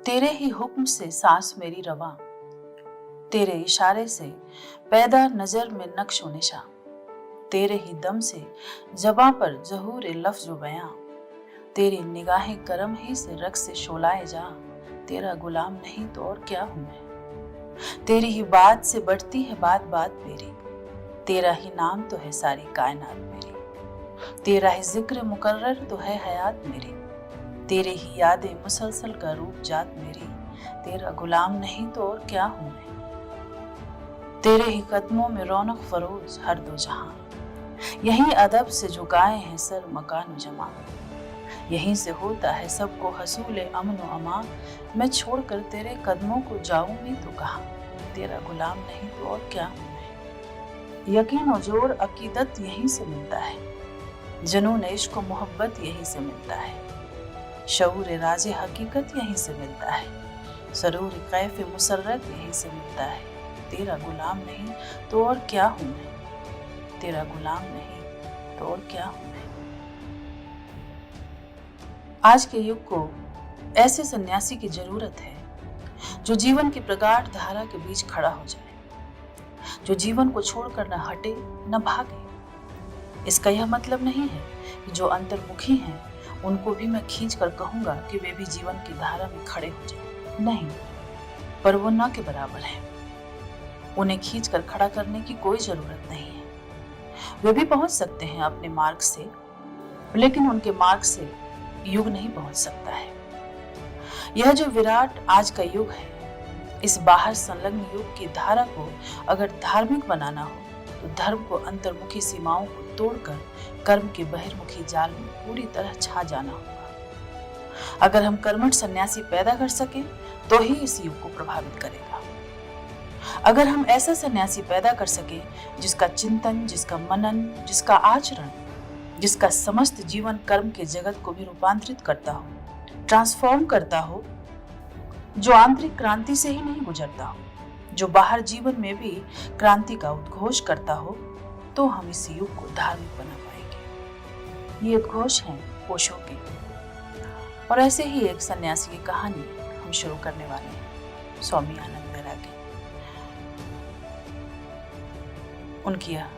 तेरे ही हुक्म से सांस मेरी रवां, तेरे इशारे से पैदा नजर में नक्श व निशा, तेरे ही दम से ज़बां पर ज़हूर लफ्ज़ व बयां, तेरी निगाहें करम ही से रग से शोलाए जा। तेरा गुलाम नहीं तो और क्या हूं मैं। तेरी ही बात से बढ़ती है बात बात मेरी, तेरा ही नाम तो है सारी कायनात मेरी, तेरा ही जिक्र मुकर्रर तो है हयात मेरी, तेरे ही यादें मुसलसल का रूप जात मेरी। तेरा गुलाम नहीं तो और क्या हूं मैं। तेरे ही कदमों में रौनक फरोज हर दो जहां, यही अदब से झुकाए हैं सर मकान जमा, यहीं से होता है सबको हसूल अमन व अमा। मैं छोड़कर तेरे कदमों को जाऊं भी तो कहां। तेरा गुलाम नहीं तो और क्या हूं मैं। यकीन और जोर अकीदत यहीं से मिलता है, जुनून इश्क और मोहब्बत यहीं से मिलता है, शऊर राज हकीकत यहीं से मिलता है, सरूर कैफ मुसर्रत यहीं से मिलता है। तेरा गुलाम नहीं तो और क्या हूं मैं। तेरा गुलाम नहीं तो और क्या हूं मैं। आज के युग को ऐसे सन्यासी की जरूरत है जो जीवन की प्रगाढ़ धारा के बीच खड़ा हो जाए, जो जीवन को छोड़कर न हटे न भागे। इसका यह मतलब नहीं है कि जो अंतर्मुखी हैं उनको भी मैं खींच कर कहूंगा कि वे भी जीवन की धारा में खड़े हो जाएं। नहीं, पर वो न के बराबर है। उन्हें खींच कर खड़ा करने की कोई जरूरत नहीं है। वे भी पहुंच सकते हैं अपने मार्ग से, लेकिन उनके मार्ग से युग नहीं पहुंच सकता है। यह जो विराट आज का युग है, इस बाहर संलग्न युग की धारा को अगर धार्मिक बनाना हो तो धर्म को अंतर्मुखी सीमाओं को तोड़कर कर्म के बहिर्मुखी जाल में पूरी तरह छा जाना होगा। अगर हम कर्मठ सन्यासी पैदा कर सके तो ही इस युग को प्रभावित करेगा। अगर हम ऐसा सन्यासी पैदा कर सके जिसका चिंतन, जिसका मनन, जिसका आचरण, जिसका समस्त जीवन कर्म के जगत को भी रूपांतरित करता हो, ट्रांसफॉर्म करता हो, जो आंतरिक क्रांति से ही नहीं गुजरता हो, जो बाहर जीवन में भी क्रांति का उद्घोष करता हो, तो हम इस युग को धार्मिक बना पाएंगे। ये उद्घोष हैं ओशो के, और ऐसे ही एक सन्यासी की कहानी हम शुरू करने वाले हैं, स्वामी आनंद वैरागी। उनकी यह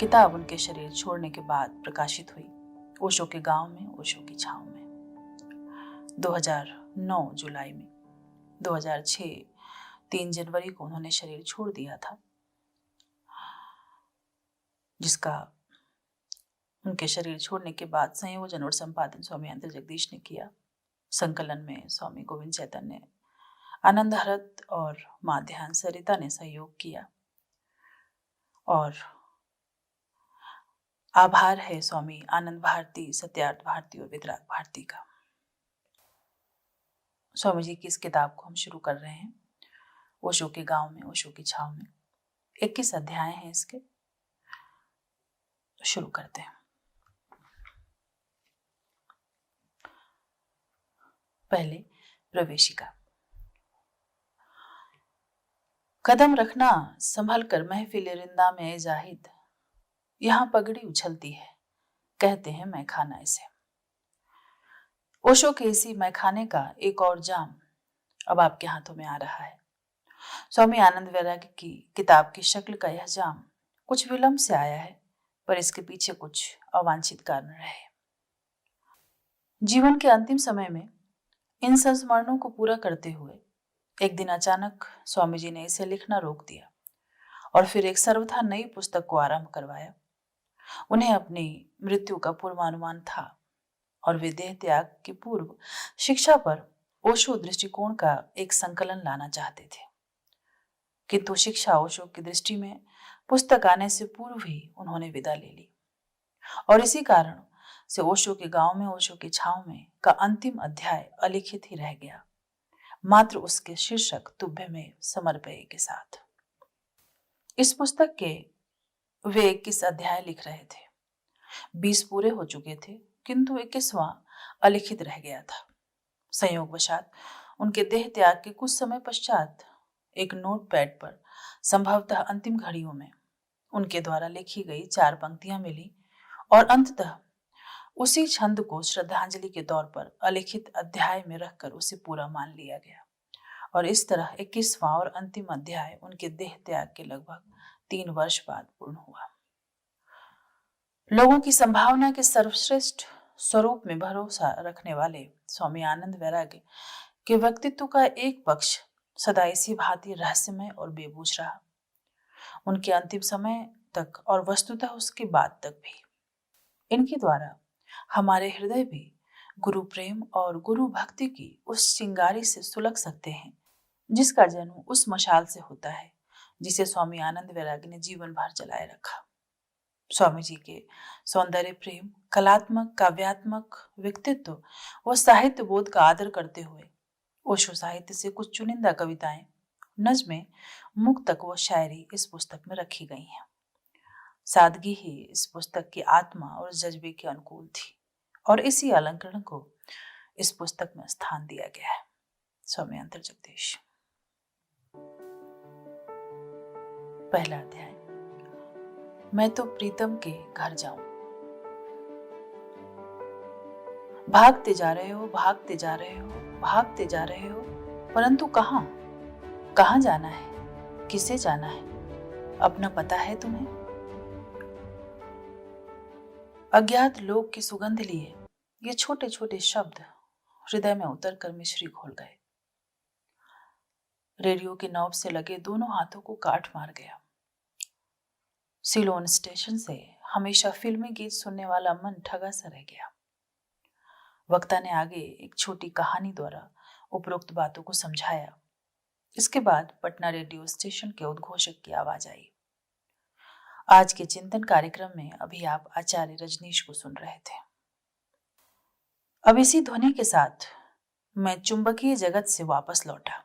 किताब उनके शरीर छोड़ने के बाद प्रकाशित हुई, ओशो के गांव में, ओशो की छांव में, 2009 जुलाई में। 2006 3 जनवरी को उन्होंने शरीर छोड़ दिया था, जिसका उनके शरीर छोड़ने के बाद संयोजन और संपादन स्वामी अंतर जगदीश ने किया। संकलन में स्वामी गोविंद चैतन्य, आनंद हरत और मां ध्यान सरिता ने सहयोग किया। और आभार है स्वामी आनंद भारती, सत्यार्थ भारती और वितराग भारती का। स्वामी जी की इस किताब को हम शुरू कर रहे हैं, ओशो के गांव में, ओशो की छांव में। 21 अध्याय हैं इसके। शुरू करते हैं। पहले प्रवेशिका। कदम रखना संभल कर महफिल रिंदा में ए जाहिद, यहां पगड़ी उछलती है, कहते हैं मैखाना इसे। ओशो के इसी मैखाने का एक और जाम अब आपके हाथों में आ रहा है। स्वामी आनंद वैरागी की किताब की शक्ल का यह जाम कुछ विलंब से आया है, पर इसके पीछे कुछ अवांछित कारण रहे। जीवन के अंतिम समय में इन संस्मरणों को पूरा करते हुए एक दिन अचानक स्वामी जी ने इसे लिखना रोक दिया और फिर एक सर्वथा नई पुस्तक को आरंभ करवाया। उन्हें अपनी मृत्यु का पूर्वानुमान था और वे देह त्याग के पूर्व शिक्षा पर ओशो दृष्टिकोण का एक संकलन लाना चाहते थे, किंतु शिक्षा ओशो की दृष्टि में पुस्तक आने से पूर्व ही उन्होंने विदा ले ली। और इसी कारण से ओशो के गांव में, ओशो की छांव में का अंतिम अध्याय अलिखित ही रह गया, मात्र उसके शीर्षक तुभ्य में समर्पये के साथ। इस पुस्तक के वे 21 अध्याय लिख रहे थे। 20 पूरे हो चुके थे, किंतु 21वां अलिखित रह गया था। संयोगवशात उनके देह त्याग के कुछ समय पश्चात एक नोटपैड पर संभवतः अंतिम घड़ियों में उनके द्वारा लिखी गई 4 पंक्तियां मिली और अंततः उसी छंद को श्रद्धांजलि के तौर पर अलिखित अध्याय में रखकर उसे पूरा मान लिया गया। और इस तरह 21वां और अंतिम अध्याय उनके देह त्याग के लगभग 3 वर्ष बाद पूर्ण हुआ। लोगों की संभावना के सर्वश्रेष्ठ स्वरूप में भरोसा रखने वाले स्वामी आनंद वैराग्य के व्यक्तित्व का एक पक्ष सदा इसी भांति रहस्यमय और बेबूझ रहा। उनके अंतिम समय तक और वस्तुतः उसके बाद तक भी इनके द्वारा हमारे हृदय भी गुरु प्रेम और गुरु भक्ति की उस चिंगारी से सुलग सकते हैं जिसका जन्म उस मशाल से होता है जिसे स्वामी आनंद वैराग्य ने जीवन भर जलाए रखा। स्वामी जी के सौंदर्य प्रेम, कलात्मक, काव्यात्मक व्यक्तित्व व साहित्य बोध का आदर करते हुए ओशो साहित्य से कुछ चुनिंदा कविताएं, नज़्में, मुक्तक व शायरी इस पुस्तक में रखी गई हैं। सादगी ही इस पुस्तक की आत्मा और जज्बे के अनुकूल थी और इसी अलंकरण को इस पुस्तक में स्थान दिया गया है। स्वामी अंतर जगदीश। पहला अध्याय। मैं तो प्रीतम के घर जाऊं। भागते जा रहे हो, भागते जा रहे हो, भागते जा रहे हो, परंतु कहां? कहां जाना है? किसे जाना है? अपना पता है तुम्हें? अज्ञात लोक की सुगंध लिए ये छोटे छोटे शब्द हृदय में उतरकर मिश्री घोल गए। रेडियो के नॉब से लगे दोनों हाथों को काट मार गया। सिलोन स्टेशन से हमेशा फिल्मी गीत सुनने वाला मन ठगा सा रह गया। वक्ता ने आगे एक छोटी कहानी द्वारा उपरोक्त बातों को समझाया। इसके बाद पटना रेडियो स्टेशन के उद्घोषक की आवाज आई। आज के चिंतन कार्यक्रम में अभी आप आचार्य रजनीश को सुन रहे थे। अब इसी ध्वनि के साथ मैं चुंबकीय जगत से वापस लौटा,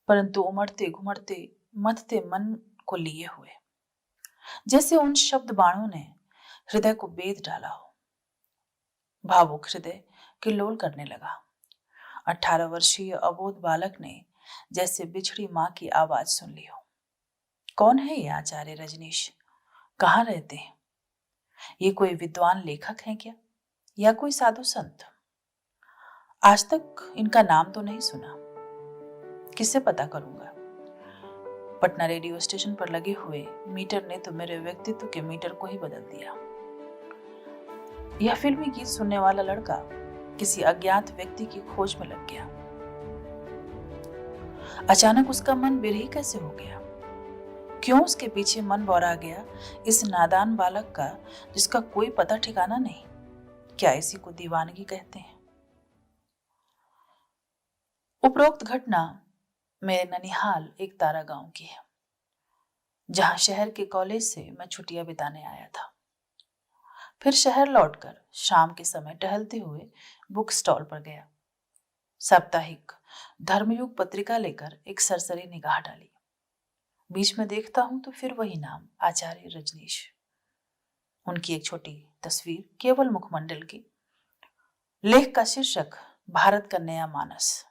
परंतु उमड़ते घुमड़ते मथते मन को लिए हुए, जैसे उन शब्द बाणों ने हृदय को बेध डाला हो। भावुक हृदय किल्लोल करने लगा। 18 वर्षीय अबोध बालक ने जैसे बिछड़ी मां की आवाज सुन ली हो। कौन है ये आचार्य रजनीश? कहाँ रहते हैं? ये कोई विद्वान लेखक हैं क्या, या कोई साधु संत? आज तक इनका नाम तो नहीं सुना। किससे पता करूंगा? पटना रेडियो स्टेशन पर लगे हुए मीटर ने तो मेरे व्यक्तित्व के मीटर को ही बदल दिया। यह फिल्मी गीत सुनने वाला लड़का किसी अज्ञात व्यक्ति की खोज में लग गया। अचानक उसका मन बिरही कैसे हो गया? क्यों उसके पीछे मन बौरा गया इस नादान बालक का जिसका कोई पता ठिकाना नहीं? क्या इसी को दीवानगी कहते हैं? उपरोक्त घटना मेरे ननिहाल एक तारा गांव की है, जहां शहर के कॉलेज से मैं छुट्टियां बिताने आया था। फिर शहर लौटकर शाम के समय टहलते हुए बुक स्टॉल पर गया। साप्ताहिक धर्मयुग पत्रिका लेकर एक सरसरी निगाह डाली। बीच में देखता हूं तो फिर वही नाम, आचार्य रजनीश। उनकी एक छोटी तस्वीर, केवल मुखमंडल की। लेख का शीर्षक भारत का नया मानस।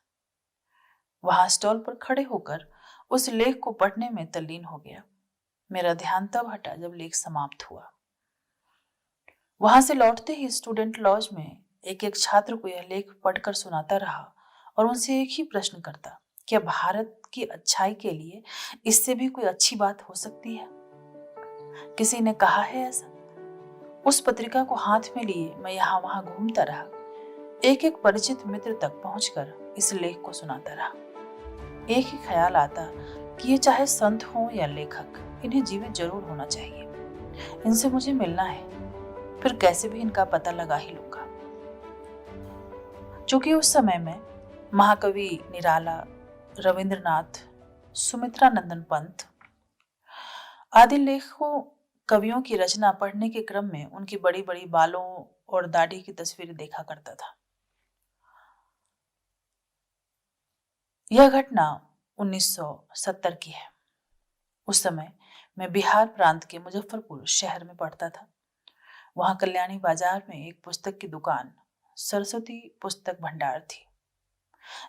वहां स्टॉल पर खड़े होकर उस लेख को पढ़ने में तल्लीन हो गया। मेरा ध्यान तब हटा जब लेख समाप्त हुआ। वहां से लौटते ही स्टूडेंट लॉज में एक एक छात्र को यह लेख पढ़कर सुनाता रहा और उनसे एक ही प्रश्न करता, क्या भारत की अच्छाई के लिए इससे भी कोई अच्छी बात हो सकती है? किसी ने कहा है ऐसा? उस पत्रिका को हाथ में लिए मैं यहाँ वहां घूमता रहा। एक एक परिचित मित्र तक पहुंचकर इस लेख को सुनाता रहा। एक ही ख्याल आता कि ये चाहे संत हो या लेखक, इन्हें जीवित जरूर होना चाहिए। इनसे मुझे मिलना है, फिर कैसे भी इनका पता लगा ही लूंगा। चूंकि उस समय में महाकवि निराला, रविंद्रनाथ, सुमित्रा नंदन पंत आदि लेखकों कवियों की रचना पढ़ने के क्रम में उनकी बड़ी बड़ी बालों और दाढ़ी की तस्वीरें देखा करता था। यह घटना 1970 की है। उस समय मैं बिहार प्रांत के मुजफ्फरपुर शहर में पढ़ता था। वहां कल्याणी बाजार में एक पुस्तक की दुकान सरस्वती पुस्तक भंडार थी,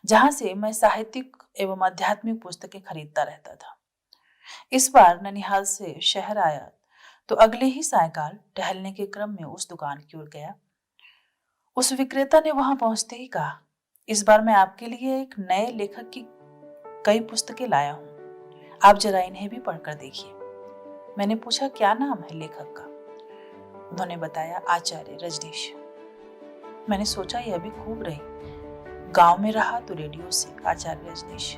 जहां से मैं साहित्यिक एवं आध्यात्मिक पुस्तकें खरीदता रहता था। इस बार ननिहाल से शहर आया तो अगले ही सायकाल टहलने के क्रम में उस दुकान की ओर गया। उस विक्रेता ने वहां पहुंचते ही कहा, इस बार मैं आपके लिए एक नए लेखक की कई पुस्तकें लाया हूँ, आप जरा इन्हें भी पढ़कर देखिए। मैंने पूछा, क्या नाम है लेखक का? उन्होंने बताया, आचार्य रजनीश। मैंने सोचा यह भी खूब रही, गांव में रहा तो रेडियो से आचार्य रजनीश,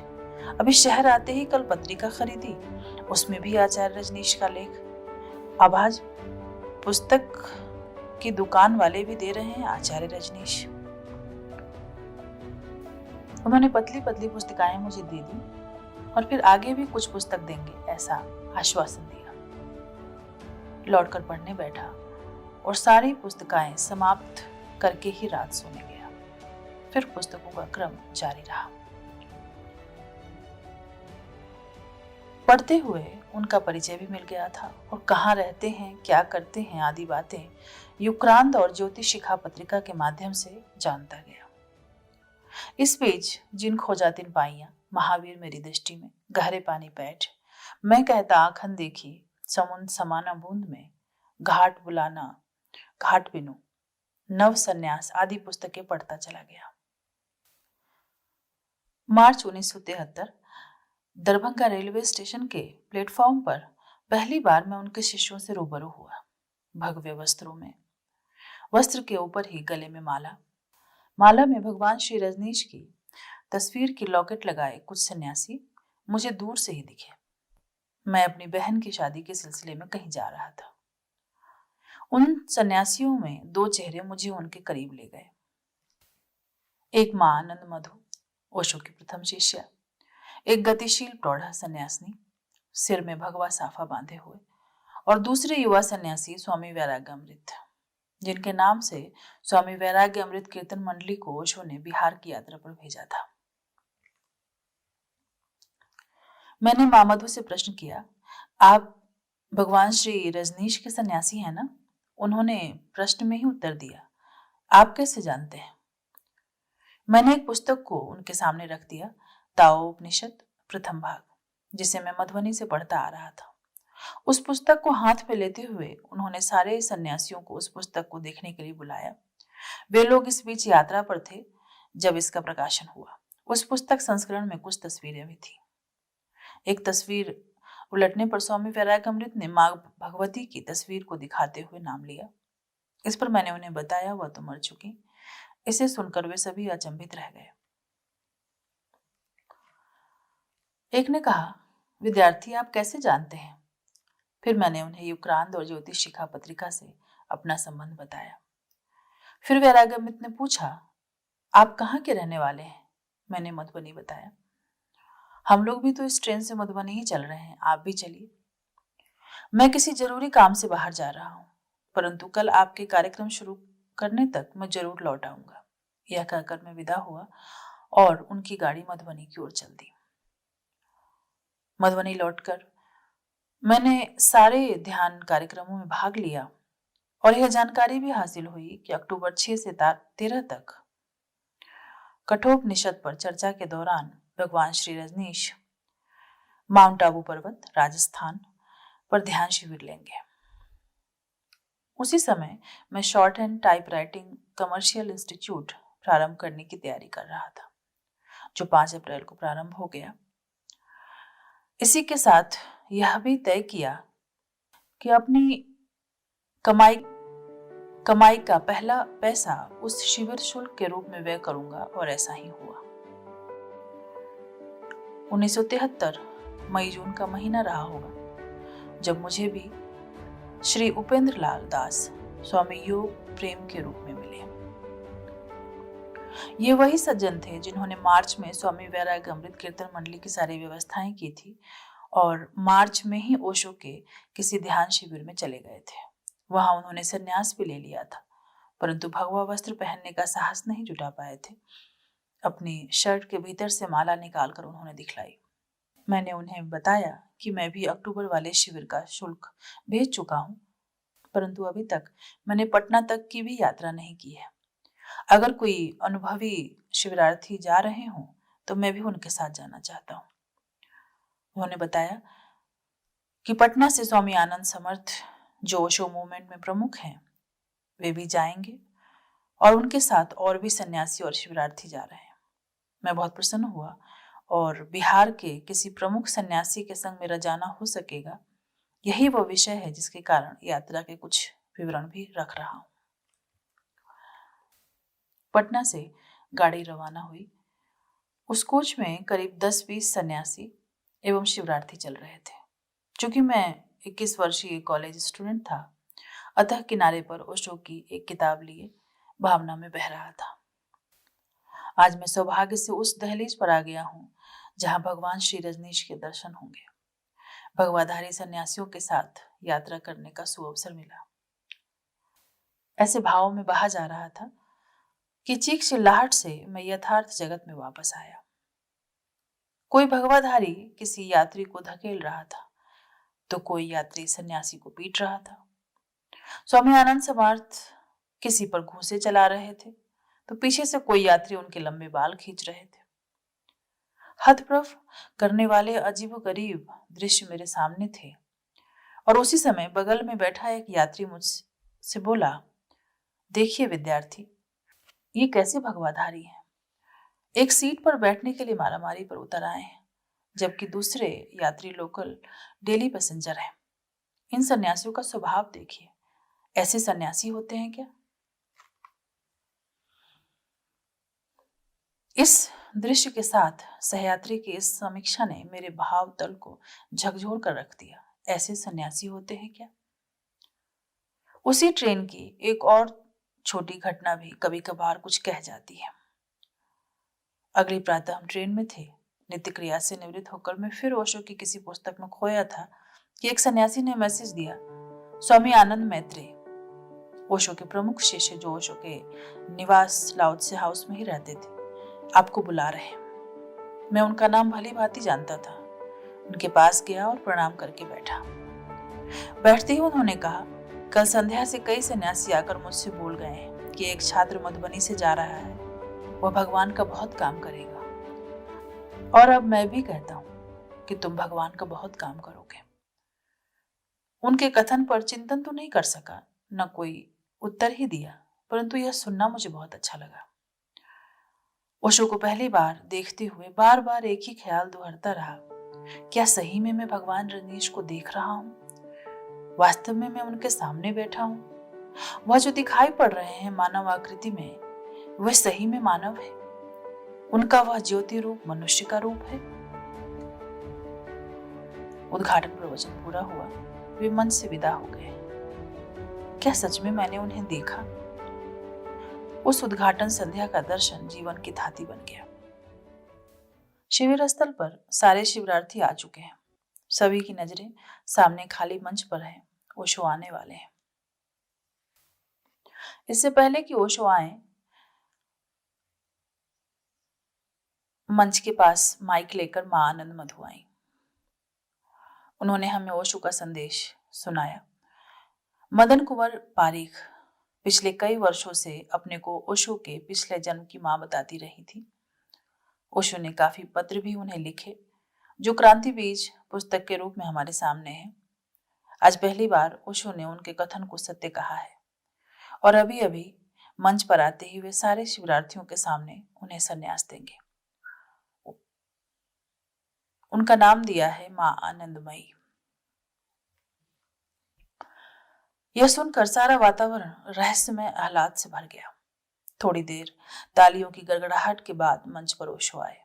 अभी शहर आते ही कल पत्रिका खरीदी, उसमें भी आचार्य रजनीश का लेख, अब आज पुस्तक की दुकान वाले भी दे रहे हैं आचार्य रजनीश। उन्होंने पतली पतली पुस्तिकाएं मुझे दे दी और फिर आगे भी कुछ पुस्तक देंगे ऐसा आश्वासन दिया। लौटकर पढ़ने बैठा और सारी पुस्तकाएं समाप्त करके ही रात सोने गया। फिर पुस्तकों का क्रम जारी रहा। पढ़ते हुए उनका परिचय भी मिल गया था और कहाँ रहते हैं, क्या करते हैं आदि बातें युक्रांत और ज्योतिशिखा पत्रिका के माध्यम से जानता गया। इस बीच जिन खोजा तिन पाइयां, महावीर मेरी दृष्टि में, गहरे पानी बैठ, मैं कहता आंखन देखी, समुद्र समाना बूंद में, घाट बुलाना घाट बिनु, नव संन्यास आदि पुस्तकें पढ़ता चला गया। मार्च 1973 दरभंगा रेलवे स्टेशन के प्लेटफॉर्म पर पहली बार मैं उनके शिष्यों से रूबरू हुआ। भगवे वस्त्रों में, वस्त्र के ऊपर ही गले में माला, माला में भगवान श्री रजनीश की तस्वीर की लॉकेट लगाए कुछ सन्यासी मुझे दूर से ही दिखे। मैं अपनी बहन की शादी के सिलसिले में कहीं जा रहा था। उन सन्यासियों में दो चेहरे मुझे उनके करीब ले गए। एक मां आनंद मधु, ओशो की प्रथम शिष्या, एक गतिशील प्रौढ़ा सन्यासिनी, सिर में भगवा साफा बांधे हुए, और दूसरे युवा सन्यासी स्वामी वैराग्य अमृत, जिनके नाम से स्वामी वैराग्य अमृत कीर्तन मंडली को ओशो ने बिहार की यात्रा पर भेजा था। मैंने मां मधु से प्रश्न किया, आप भगवान श्री रजनीश के सन्यासी हैं ना? उन्होंने प्रश्न में ही उत्तर दिया, आप कैसे जानते हैं? मैंने एक पुस्तक को उनके सामने रख दिया, ताओ उपनिषद प्रथम भाग, जिसे मैं मधुबनी से पढ़ता आ रहा था। उस पुस्तक को हाथ में लेते हुए उन्होंने सारे सन्यासियों को उस पुस्तक को देखने के लिए बुलाया। वे लोग इस बीच यात्रा पर थे जब इसका प्रकाशन हुआ। उस पुस्तक संस्करण में कुछ तस्वीरें भी थी। एक तस्वीर उलटने पर स्वामी वैराग्य अमृत ने मां भगवती की तस्वीर को दिखाते हुए नाम लिया। इस पर मैंने उन्हें बताया, वह तो मर चुकी। इसे सुनकर वे सभी अचंभित रह गए। एक ने कहा, विद्यार्थी आप कैसे जानते हैं? फिर मैंने उन्हें युक्रांत और ज्योतिशिखा पत्रिका से अपना संबंध बताया। फिर वैराग्य अमृत ने पूछा, आप कहाँ के रहने वाले हैं? मैंने मधुबनी बताया। हम लोग भी तो इस ट्रेन से मधुबनी ही चल रहे हैं, आप भी चलिए। मैं किसी जरूरी काम से बाहर जा रहा हूँ, परंतु कल आपके कार्यक्रम शुरू करने तक मैं जरूर लौट आऊंगा। यह कहकर मैं विदा हुआ और उनकी गाड़ी मधुबनी की ओर चल दी। मधुबनी लौटकर मैंने सारे ध्यान कार्यक्रमों में भाग लिया और यह जानकारी भी हासिल हुई कि अक्टूबर 6 से 13 तक कठोपनिषद पर चर्चा के दौरान भगवान श्री रजनीश माउंट आबू पर्वत राजस्थान पर ध्यान शिविर लेंगे। उसी समय मैं short hand type writing commercial institute प्रारंभ करने की तैयारी कर रहा था, जो 5 अप्रैल को प्रारंभ हो गया। इसी के साथ यह भी तय किया कि अपनी कमाई का पहला पैसा उस शिविर शुल्क के रूप में व्यय करूंगा, और ऐसा ही हुआ। 1973 मई जून का महीना रहा होगा जब मुझे भी श्री उपेंद्र लाल दास स्वामी योग प्रेम के रूप में मिले। ये वही सज्जन थे जिन्होंने मार्च में स्वामी वैराग्य अमृत कीर्तन मंडली की सारी व्यवस्थाएं की थी और मार्च में ही ओशो के किसी ध्यान शिविर में चले गए थे। वहां उन्होंने संन्यास भी ले लिया था, परंतु भगवा वस्त्र पहनने का साहस नहीं जुटा पाए थे। अपनी शर्ट के भीतर से माला निकालकर उन्होंने दिखलाई। मैंने उन्हें बताया कि मैं भी अक्टूबर वाले शिविर का शुल्क भेज चुका हूं, परंतु अभी तक मैंने पटना तक की भी यात्रा नहीं की है। अगर कोई अनुभवी शिविरार्थी जा रहे हों तो मैं भी उनके साथ जाना चाहता हूं। उन्होंने बताया कि पटना से स्वामी आनंद समर्थ, जो ओशो मूवमेंट में प्रमुख हैं, वे भी जाएंगे और उनके साथ और भी सन्यासी और शिविरार्थी जा रहे हैं। मैं बहुत प्रसन्न हुआ और बिहार के किसी प्रमुख सन्यासी के संग मेरा जाना हो सकेगा, यही वो विषय है जिसके कारण यात्रा के कुछ विवरण भी रख रहा हूं। पटना से गाड़ी रवाना हुई। उस कोच में करीब 10-20 सन्यासी एवं शिवरार्थी चल रहे थे। चूंकि मैं 21 वर्षीय कॉलेज स्टूडेंट था, अतः किनारे पर ओशो की एक किताब लिए भावना में बह रहा था। आज मैं सौभाग्य से उस दहलीज पर आ गया हूं जहां भगवान श्री रजनीश के दर्शन होंगे। भगवाधारी सन्यासियों के साथ यात्रा करने का सुअवसर मिला। ऐसे भावों में बहा जा रहा था कि चीख चिल्लाहट से मैं यथार्थ जगत में वापस आया। कोई भगवाधारी किसी यात्री को धकेल रहा था, तो कोई यात्री सन्यासी को पीट रहा था। स्वामी आनंद समर्थ किसी पर घूंसे चला रहे थे, तो पीछे से कोई यात्री उनके लंबे बाल खींच रहे थे। हतप्रभ करने वाले अजीबोगरीब दृश्य मेरे सामने थे, और उसी समय बगल में बैठा एक यात्री मुझसे बोला, देखिए विद्यार्थी, ये कैसे भगवाधारी हैं? एक सीट पर बैठने के लिए मारामारी पर उतर आए हैं, जबकि दूसरे यात्री लोकल डेली पैसेंजर हैं। इन सन्यासियों का स्वभाव देखिए, ऐसे सन्यासी होते हैं क्या? इस दृश्य के साथ सहयात्री की इस समीक्षा ने मेरे भाव तल को झकझोर कर रख दिया। ऐसे सन्यासी होते हैं क्या? उसी ट्रेन की एक और छोटी घटना भी कभी कभार कुछ कह जाती है। अगली प्रातः हम ट्रेन में थे। नित्य क्रिया से निवृत्त होकर मैं फिर ओशो की किसी पुस्तक में खोया था कि एक सन्यासी ने मैसेज दिया, स्वामी आनंद मैत्रेय, ओशो के प्रमुख शिष्य जो ओशो के निवास लाओत्से हाउस में ही रहते थे, आपको बुला रहे हैं। मैं उनका नाम भली भांति जानता था। उनके पास गया और प्रणाम करके बैठा। बैठते ही उन्होंने कहा, कल संध्या से कई सन्यासी आकर मुझसे बोल गए हैं कि एक छात्र मधुबनी से जा रहा है, वह भगवान का बहुत काम करेगा, और अब मैं भी कहता हूं कि तुम भगवान का बहुत काम करोगे। उनके कथन पर चिंतन तो नहीं कर सका, न कोई उत्तर ही दिया, परंतु यह सुनना मुझे बहुत अच्छा लगा। ओशो को पहली बार देखते हुए बार बार एक ही ख्याल दोहराता रहा, क्या सही में मैं भगवान रजनीश को देख रहा हूं? वास्तव में मैं उनके सामने बैठा हूं? वह जो दिखाई पड़ रहे हैं मानव आकृति में, वह सही में मानव है? उनका वह ज्योति रूप मनुष्य का रूप है? उद्घाटन प्रवचन पूरा हुआ। वे मन से विदा हो गए। क्या सच में मैंने उन्हें देखा? उस उद्घाटन संध्या का दर्शन जीवन की थाती बन गया। शिविर स्थल पर सारे शिविरार्थी आ चुके हैं। सभी की नजरें सामने खाली मंच पर हैं। ओशो आने वाले हैं। इससे पहले कि ओशो आए, मंच के पास माइक लेकर मां आनंद मधु आई। उन्होंने हमें ओशो का संदेश सुनाया। मदन कुंवर पारीख पिछले कई वर्षों से अपने को ओशो के पिछले जन्म की मां बताती रही थी। ओशो ने काफी पत्र भी उन्हें लिखे, जो क्रांति बीज पुस्तक के रूप में हमारे सामने है। आज पहली बार ओशो ने उनके कथन को सत्य कहा है, और अभी अभी मंच पर आते ही वे सारे शिविरार्थियों के सामने उन्हें संन्यास देंगे। उनका नाम दिया है मां आनंदमयी। यह सुनकर सारा वातावरण रहस्यमय आह्लाद से भर गया। थोड़ी देर तालियों की गड़गड़ाहट के बाद मंच पर ओशो आए।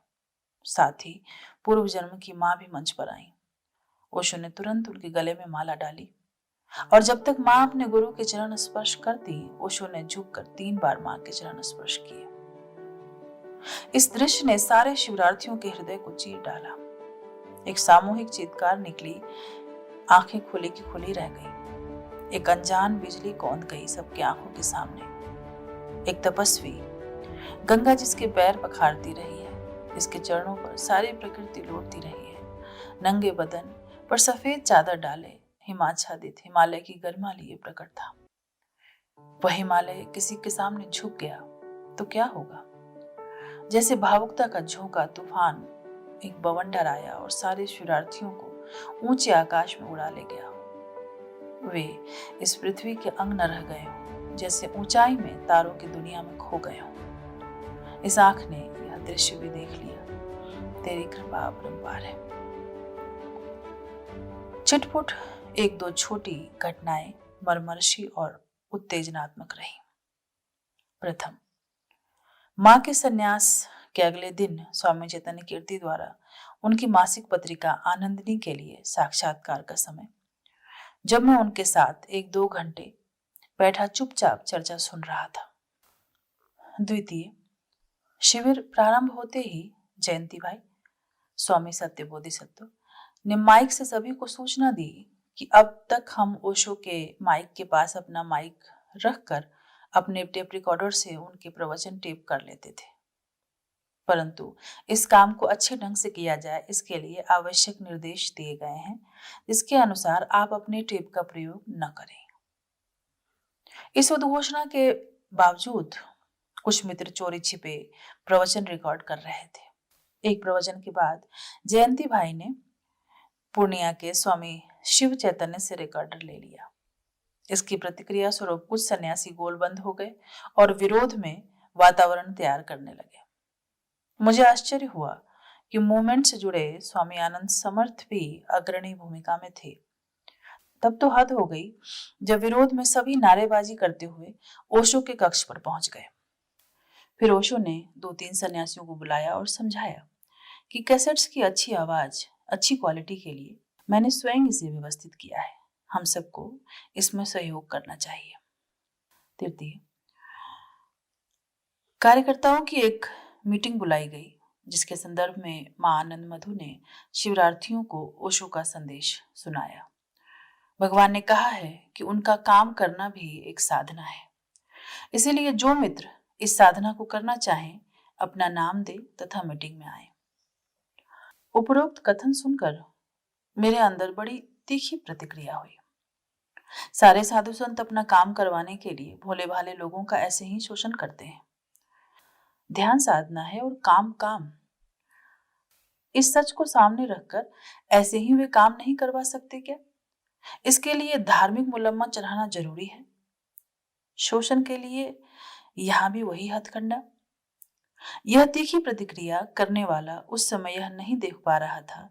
साथ ही पूर्व जन्म की मां भी मंच पर आई। ओशो ने तुरंत उनके गले में माला डाली, और जब तक मां अपने गुरु के चरण स्पर्श करती, ओशो ने झुककर 3 बार मां के चरण स्पर्श किए। इस दृश्य ने सारे शिवरार्थियों के हृदय को चीर डाला। एक सामूहिक चीत्कार निकली, आंखें खुली की खुली रह गई। एक अनजान बिजली कौंध गई सबकी आंखों के सामने। एक तपस्वी गंगा जिसके पैर पखारती रही है, इसके चरणों पर सारी प्रकृति लौटती रही है। नंगे बदन पर सफेद चादर डाले, हिमाच्छादित हिमालय की गरिमा लिए प्रकट था। वह हिमालय किसी के सामने झुक गया तो क्या होगा? जैसे भावुकता का झोंका तूफान एक बवंडर आया और सारे शिवरार्थियों को ऊंचे आकाश में उड़ा ले गया। वे इस पृथ्वी के अंग न रह गए हों, जैसे ऊंचाई में तारों की दुनिया में खो गए हों। इस आंख ने यह दृश्य भी देख लिया। तेरी कृपा अपरंपार है। चिटपुट एक दो छोटी घटनाएं मर्मर्शी और उत्तेजनात्मक रही। प्रथम, मां के संन्यास के अगले दिन स्वामी चैतन्य कीर्ति द्वारा उनकी मासिक पत्रिका आनंदिनी के लिए साक्षात्कार का समय, जब मैं उनके साथ 1-2 घंटे बैठा चुपचाप चर्चा सुन रहा था। द्वितीय, शिविर प्रारंभ होते ही जयंती भाई, स्वामी सत्य बोधिसत्व, ने माइक से सभी को सूचना दी कि अब तक हम ओशो के माइक के पास अपना माइक रखकर अपने टेप रिकॉर्डर से उनके प्रवचन टेप कर लेते थे, परंतु इस काम को अच्छे ढंग से किया जाए इसके लिए आवश्यक निर्देश दिए गए हैं, जिसके अनुसार आप अपने टेप का प्रयोग न करें। इस उद्घोषणा के बावजूद कुछ मित्र चोरी छिपे प्रवचन रिकॉर्ड कर रहे थे। एक प्रवचन के बाद जयंती भाई ने पूर्णिया के स्वामी शिव चैतन्य से रिकॉर्डर ले लिया। इसकी प्रतिक्रिया स्वरूप कुछ सन्यासी गोलबंद हो गए और विरोध में वातावरण तैयार करने लगे। मुझे आश्चर्य हुआ कि मूवमेंट से जुड़े स्वामी आनंद समर्थ भी अग्रणी भूमिका में थे। तब तो हद हो गई जब विरोध में सभी नारेबाजी करते हुए ओशो के कक्ष पर पहुंच गए। फिर ओशो ने 2-3 सन्यासियों को बुलाया और समझाया कि कैसेट्स की अच्छी आवाज, अच्छी क्वालिटी के लिए मैंने स्वयं इसे व्यवस्थित किया है, हम सबको इसमें सहयोग करना चाहिए। तृतीय, कार्यकर्ताओं की एक मीटिंग बुलाई गई, जिसके संदर्भ में मां आनंद मधु ने शिवरार्थियों को ओशो का संदेश सुनाया। भगवान ने कहा है कि उनका काम करना भी एक साधना है, इसीलिए जो मित्र इस साधना को करना चाहें अपना नाम दे तथा मीटिंग में आए। उपरोक्त कथन सुनकर मेरे अंदर बड़ी तीखी प्रतिक्रिया हुई। सारे साधु संत अपना काम करवाने के लिए भोले भाले लोगों का ऐसे ही शोषण करते हैं। ध्यान साधना है और काम काम। इस सच को सामने रखकर ऐसे ही वे काम नहीं करवा सकते क्या? इसके लिए धार्मिक मुलम्मा चढ़ाना जरूरी है। शोषण के लिए यहां भी वही हथकंडा। यह तीखी प्रतिक्रिया करने वाला उस समय यह नहीं देख पा रहा था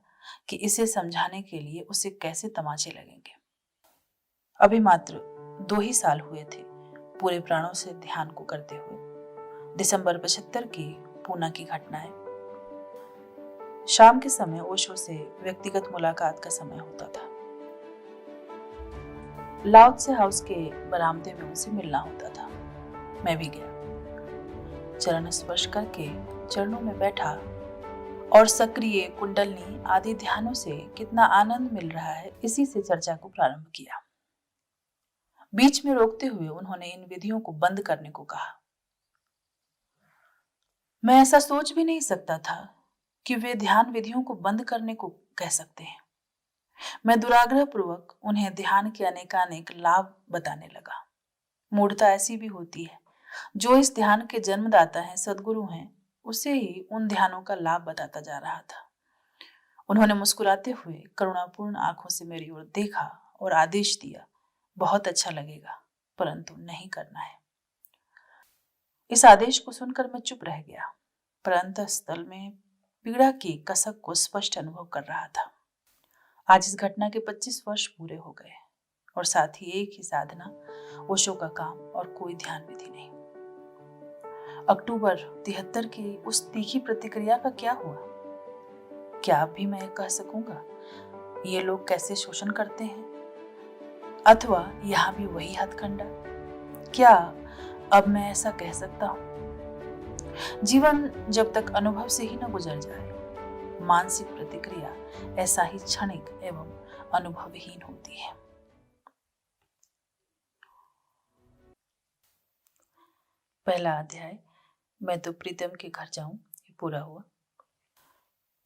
कि इसे समझाने के लिए उसे कैसे तमाचे लगेंगे। अभी मात्र 2 ही साल हुए थे पूरे प्राणों से ध्यान को करते हुए। दिसंबर 75 की पूना की घटना है। शाम के समय ओशो से व्यक्तिगत मुलाकात का समय होता था। लाउड से हाउस के बरामदे में उनसे मिलना होता था। मैं भी गया। चरण स्पर्श करके चरणों में बैठा और सक्रिय कुंडलनी आदि ध्यानों से कितना आनंद मिल रहा है, इसी से चर्चा को प्रारंभ किया। बीच में रोकते हुए उन्होंने इन विधियों को बंद करने को कहा। मैं ऐसा सोच भी नहीं सकता था कि वे ध्यान विधियों को बंद करने को कह सकते हैं। मैं दुराग्रह पूर्वक उन्हें ध्यान के अनेकानेक लाभ बताने लगा। मूढ़ता ऐसी भी होती है, जो इस ध्यान के जन्मदाता हैं, सद्गुरु हैं, उसे ही उन ध्यानों का लाभ बताता जा रहा था। उन्होंने मुस्कुराते हुए करुणापूर्ण आंखों से मेरी ओर देखा और आदेश दिया, बहुत अच्छा लगेगा, परंतु नहीं करना है। इस आदेश को सुनकर मैं चुप रह गया, पर अंतःस्थल में पीड़ा की कसक को स्पष्ट अनुभव कर रहा था। आज इस घटना के 25 वर्ष पूरे हो गए और साथ ही एक ही साधना, ओशो का काम और कोई ध्यान विधि नहीं। अक्टूबर 73 की उस तीखी प्रतिक्रिया का क्या हुआ? क्या अब भी मैं कह सकूंगा ये लोग कैसे शोषण करते हैं, अथवा यहां भी वही हथकंडा? क्या अब मैं ऐसा कह सकता हूं? जीवन जब तक अनुभव से ही न गुजर जाए, मानसिक प्रतिक्रिया ऐसा ही क्षणिक एवं अनुभवहीन होती है। पहला अध्याय, मैं तो प्रीतम के घर जाऊं, ये पूरा हुआ।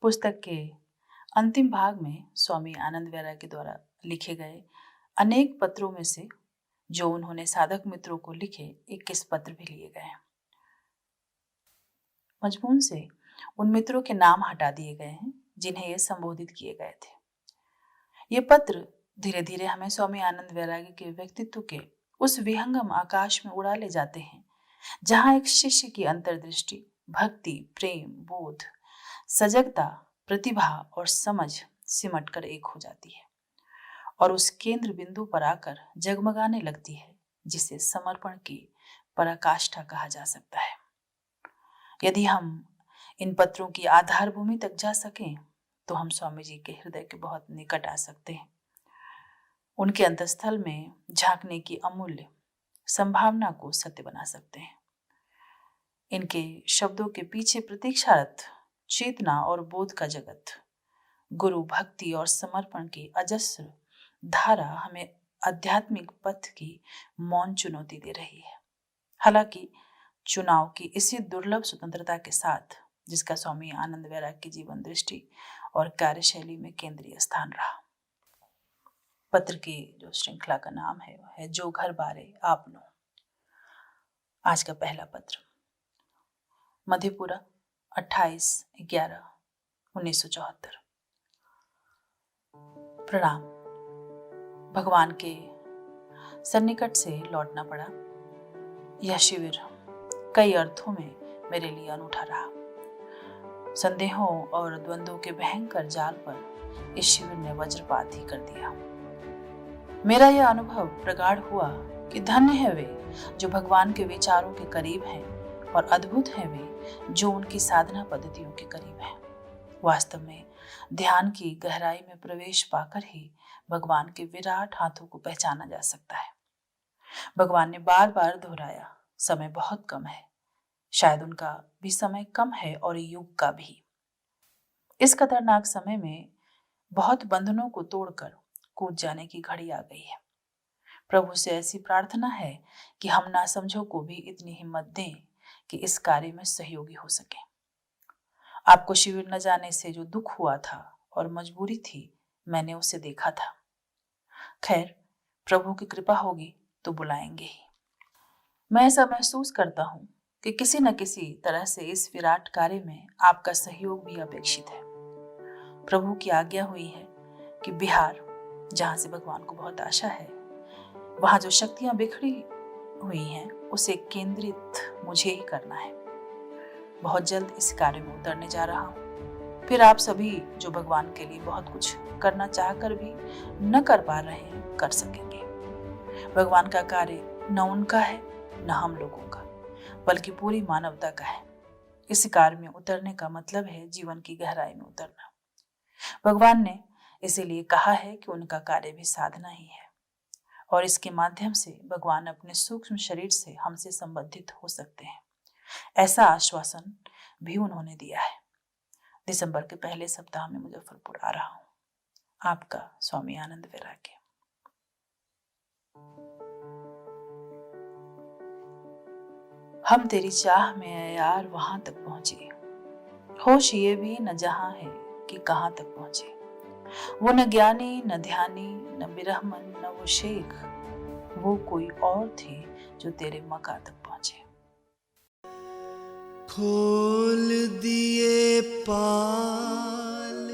पुस्तक के अंतिम भाग में स्वामी आनंद वैरागी द्वारा लिखे गए अनेक पत्रों में से जो उन्होंने साधक मित्रों को लिखे 21 पत्र भी लिए गए हैं। मजमून से उन मित्रों के नाम हटा दिए गए हैं जिन्हें ये संबोधित किए गए थे। ये पत्र धीरे धीरे हमें स्वामी आनंद वैरागी के व्यक्तित्व के उस विहंगम आकाश में उड़ा ले जाते हैं, जहां एक शिष्य की अंतर्दृष्टि, भक्ति, प्रेम, बोध, सजगता, प्रतिभा और समझ सिमटकर एक हो जाती है और उस केंद्र बिंदु पर आकर जगमगाने लगती है जिसे समर्पण की पराकाष्ठा कहा जा सकता है। यदि हम इन पत्रों की आधार भूमि तक जा सकें तो हम स्वामी जी के हृदय के बहुत निकट आ सकते हैं। उनके अंतस्थल में झांकने की अमूल्य संभावना को सत्य बना सकते हैं। इनके शब्दों के पीछे प्रतीक्षारत चेतना और बोध का जगत, गुरु भक्ति और समर्पण की अजस्र धारा हमें आध्यात्मिक पथ की मौन चुनौती दे रही है। हालांकि चुनाव की इसी दुर्लभ स्वतंत्रता के साथ जिसका स्वामी आनंद वैराग की जीवन दृष्टि और कार्यशैली में केंद्रीय स्थान रहा। पत्र की जो श्रृंखला का नाम है वह है जो घर बारे आपनो। आज का पहला पत्र, मधेपुरा, 28/11/1974। प्रणाम। भगवान के सन्निकट से लौटना पड़ा। यह शिविर कई अर्थों में मेरे लिए अनूठा रहा। संदेहों और द्वंद्वों के भयंकर जाल पर इस शिविर ने वज्रपात ही कर दिया। मेरा यह अनुभव प्रगाढ़ हुआ कि धन्य है वे जो भगवान के विचारों के करीब हैं और अद्भुत हैं वे जो उनकी साधना पद्धतियों के करीब हैं। वास्तव में ध्यान की गहराई में प्रवेश पाकर ही भगवान के विराट हाथों को पहचाना जा सकता है। भगवान ने बार बार दोहराया, समय बहुत कम है। शायद उनका भी समय कम है और युग का भी। इस खतरनाक समय में बहुत बंधनों को तोड़कर कूद जाने की घड़ी आ गई है। प्रभु से ऐसी प्रार्थना है कि हम नासमझों को भी इतनी हिम्मत दें कि इस कार्य में सहयोगी हो सके। आपको शिविर न जाने से जो दुख हुआ था और मजबूरी थी, मैंने उसे देखा था। खैर, प्रभु की कृपा होगी तो बुलाएंगे ही। मैं ऐसा महसूस करता हूँ कि किसी न किसी तरह से इस विराट कार्य में आपका सहयोग भी अपेक्षित है। प्रभु की आज्ञा हुई है कि बिहार, जहाँ से भगवान को बहुत आशा है, वहाँ जो शक्तियां बिखरी हुई हैं उसे केंद्रित मुझे ही करना है। बहुत जल्द इस कार्य में उतरने जा रहा हूँ। फिर आप सभी जो भगवान के लिए बहुत कुछ करना चाहकर भी न कर पा रहे हैं, कर सकेंगे। भगवान का कार्य न उनका है न हम लोगों का, बल्कि पूरी मानवता का है। इस कार्य में उतरने का मतलब है जीवन की गहराई में उतरना। भगवान ने इसीलिए कहा है कि उनका कार्य भी साधना ही है और इसके माध्यम से भगवान अपने सूक्ष्म शरीर से हमसे संबंधित हो सकते हैं। ऐसा आश्वासन भी उन्होंने दिया है। दिसंबर के पहले सप्ताह में मुजफ्फरपुर आ रहा हूँ। आपका स्वामी आनंद वैराग्य। हम तेरी चाह में है यार वहां तक पहुंचे, होश ये भी न जहां है कि कहां तक पहुंचे। वो न ज्ञानी न ध्यानी न बिरहमन न वो शेख, वो कोई और थे जो तेरे मका तक पहुंचे। खोल दिए पाल,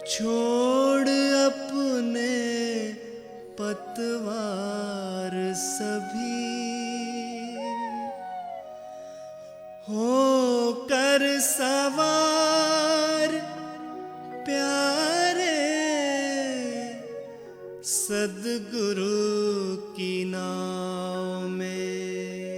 छोड़ अपने पतवार सभी, होकर सवार प्यारे सद्गुरु की नाव में।